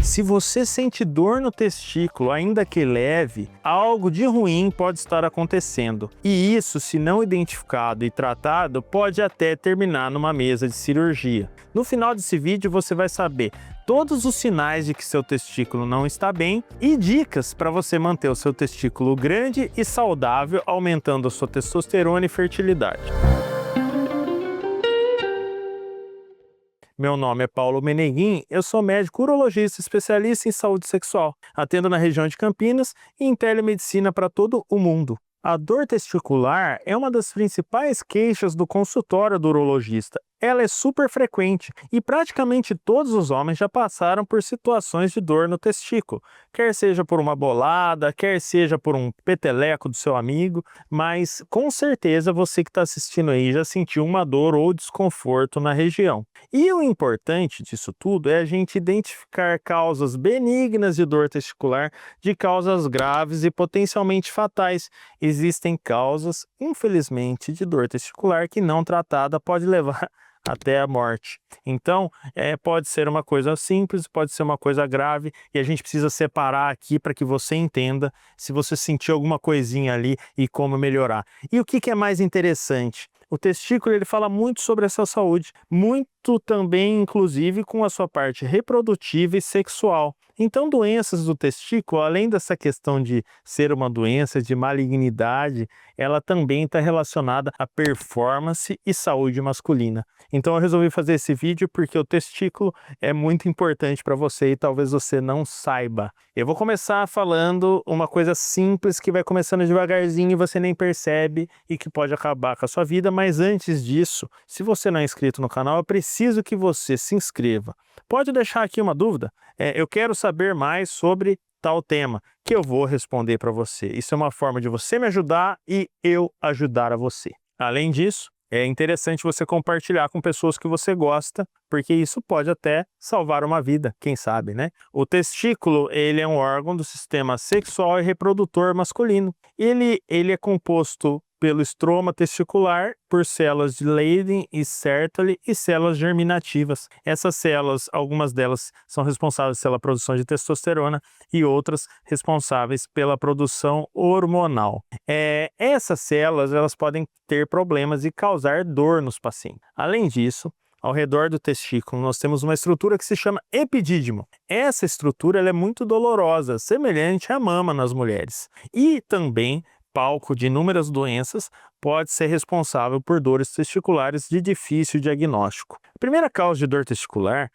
Se você sente dor no testículo, ainda que leve, algo de ruim pode estar acontecendo. E isso, se não identificado e tratado, pode até terminar numa mesa de cirurgia. No final desse vídeo você vai saber todos os sinais de que seu testículo não está bem e dicas para você manter o seu testículo grande e saudável, aumentando a sua testosterona e fertilidade. Meu nome é Paulo Meneguin, eu sou médico urologista especialista em saúde sexual. Atendo na região de Campinas e em telemedicina para todo o mundo. A dor testicular é uma das principais queixas do consultório do urologista. Ela é super frequente e praticamente todos os homens já passaram por situações de dor no testículo, quer seja por uma bolada, quer seja por um peteleco do seu amigo, mas com certeza você que está assistindo aí já sentiu uma dor ou desconforto na região. E o importante disso tudo é a gente identificar causas benignas de dor testicular de causas graves e potencialmente fatais. Existem causas, infelizmente, de dor testicular que não tratada pode levar até a morte. Então, pode ser uma coisa simples, pode ser uma coisa grave, e a gente precisa separar aqui para que você entenda se você sentiu alguma coisinha ali e como melhorar. E o que é mais interessante? O testículo ele fala muito sobre essa saúde, muito também, inclusive, com a sua parte reprodutiva e sexual. Então, doenças do testículo, além dessa questão de ser uma doença de malignidade, ela também está relacionada à performance e saúde masculina. Então, eu resolvi fazer esse vídeo porque o testículo é muito importante para você e talvez você não saiba. Eu vou começar falando uma coisa simples que vai começando devagarzinho e você nem percebe e que pode acabar com a sua vida, mas antes disso, se você não é inscrito no canal, eu preciso que você se inscreva. Pode deixar aqui uma dúvida? Eu quero saber mais sobre tal tema, que eu vou responder para você. Isso é uma forma de você me ajudar e eu ajudar a você. Além disso, é interessante você compartilhar com pessoas que você gosta, porque isso pode até salvar uma vida, quem sabe, né? O testículo, ele é um órgão do sistema sexual e reprodutor masculino. Ele é composto pelo estroma testicular, por células de Leydig e Sertoli e células germinativas. Essas células, algumas delas são responsáveis pela produção de testosterona e outras responsáveis pela produção hormonal. Essas células elas podem ter problemas e causar dor nos pacientes. Além disso, ao redor do testículo, nós temos uma estrutura que se chama epidídimo. Essa estrutura ela é muito dolorosa, semelhante à mama nas mulheres. E também palco de inúmeras doenças, pode ser responsável por dores testiculares de difícil diagnóstico. A primeira causa de dor testicular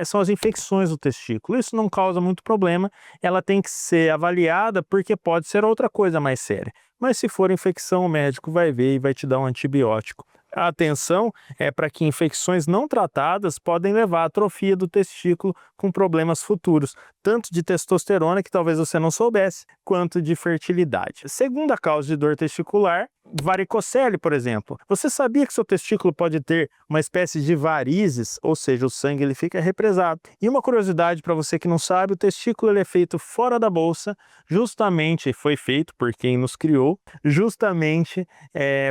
são as infecções do testículo. Isso não causa muito problema, ela tem que ser avaliada porque pode ser outra coisa mais séria. Mas se for infecção, o médico vai ver e vai te dar um antibiótico. A atenção é para que infecções não tratadas podem levar à atrofia do testículo com problemas futuros, tanto de testosterona, que talvez você não soubesse, quanto de fertilidade. Segunda causa de dor testicular, varicocele, por exemplo. Você sabia que seu testículo pode ter uma espécie de varizes, ou seja, o sangue ele fica represado. E uma curiosidade para você que não sabe, o testículo ele é feito fora da bolsa, justamente foi feito por quem nos criou, justamente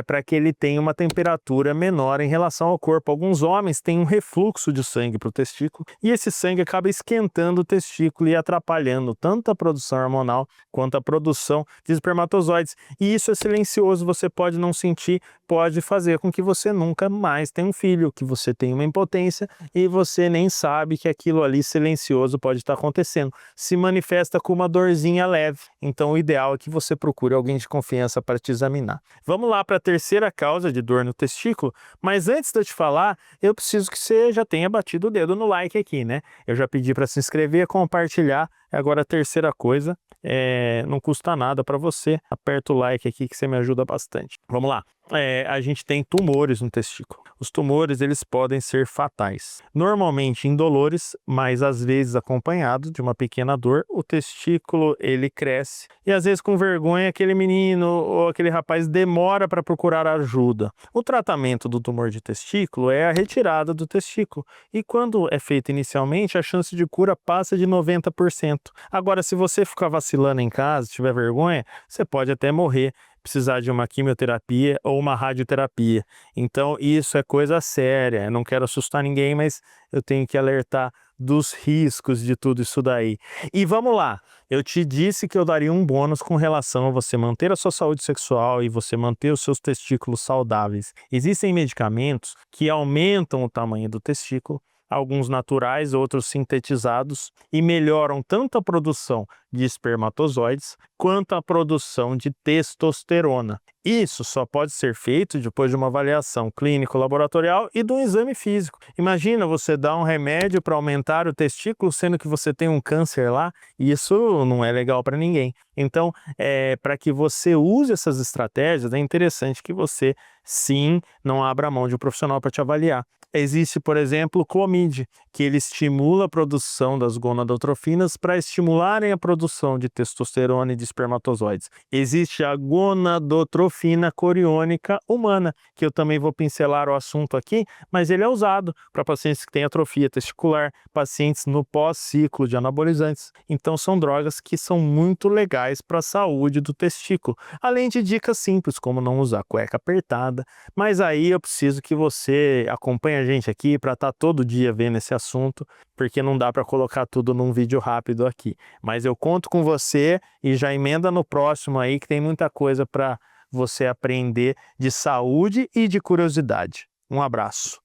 para que ele tenha uma temperatura menor em relação ao corpo. Alguns homens têm um refluxo de sangue para o testículo e esse sangue acaba esquentando o testículo e atrapalhando tanto a produção hormonal quanto a produção de espermatozoides. E isso é silencioso, você pode não sentir, pode fazer com que você nunca mais tenha um filho, que você tenha uma impotência e você nem sabe que aquilo ali silencioso pode estar acontecendo. Se manifesta com uma dorzinha leve, então o ideal é que você procure alguém de confiança para te examinar. Vamos lá para a terceira causa de dor no testículo, mas antes de eu te falar, eu preciso que você já tenha batido o dedo no like aqui, né? Eu já pedi para se inscrever, compartilhar. Agora a terceira coisa, não custa nada para você, aperta o like aqui que você me ajuda bastante. Vamos lá. A gente tem tumores no testículo. Os tumores eles podem ser fatais. Normalmente indolores, mas às vezes acompanhado de uma pequena dor, o testículo ele cresce e às vezes com vergonha aquele menino ou aquele rapaz demora para procurar ajuda. O tratamento do tumor de testículo é a retirada do testículo e quando é feito inicialmente a chance de cura passa de 90%. Agora se você ficar vacilando em casa, tiver vergonha, você pode até morrer, precisar de uma quimioterapia ou uma radioterapia. Então isso é coisa séria, eu não quero assustar ninguém, mas eu tenho que alertar dos riscos de tudo isso daí. E vamos lá, eu te disse que eu daria um bônus com relação a você manter a sua saúde sexual e você manter os seus testículos saudáveis. Existem medicamentos que aumentam o tamanho do testículo, alguns naturais, outros sintetizados, e melhoram tanto a produção de espermatozoides quanto a produção de testosterona. Isso só pode ser feito depois de uma avaliação clínico-laboratorial e de um exame físico. Imagina você dar um remédio para aumentar o testículo, sendo que você tem um câncer lá, e isso não é legal para ninguém. Então, para que você use essas estratégias, é interessante que você, sim, não abra mão de um profissional para te avaliar. Existe, por exemplo, o Clomid, que ele estimula a produção das gonadotrofinas para estimularem a produção de testosterona e de espermatozoides. Existe a gonadotrofina coriônica humana, que eu também vou pincelar o assunto aqui, mas ele é usado para pacientes que têm atrofia testicular, pacientes no pós-ciclo de anabolizantes. Então são drogas que são muito legais para a saúde do testículo, além de dicas simples, como não usar cueca apertada, mas aí eu preciso que você acompanhe a gente aqui para estar todo dia vendo esse assunto, porque não dá para colocar tudo num vídeo rápido aqui. Mas eu conto com você e já emenda no próximo aí que tem muita coisa para você aprender de saúde e de curiosidade. Um abraço.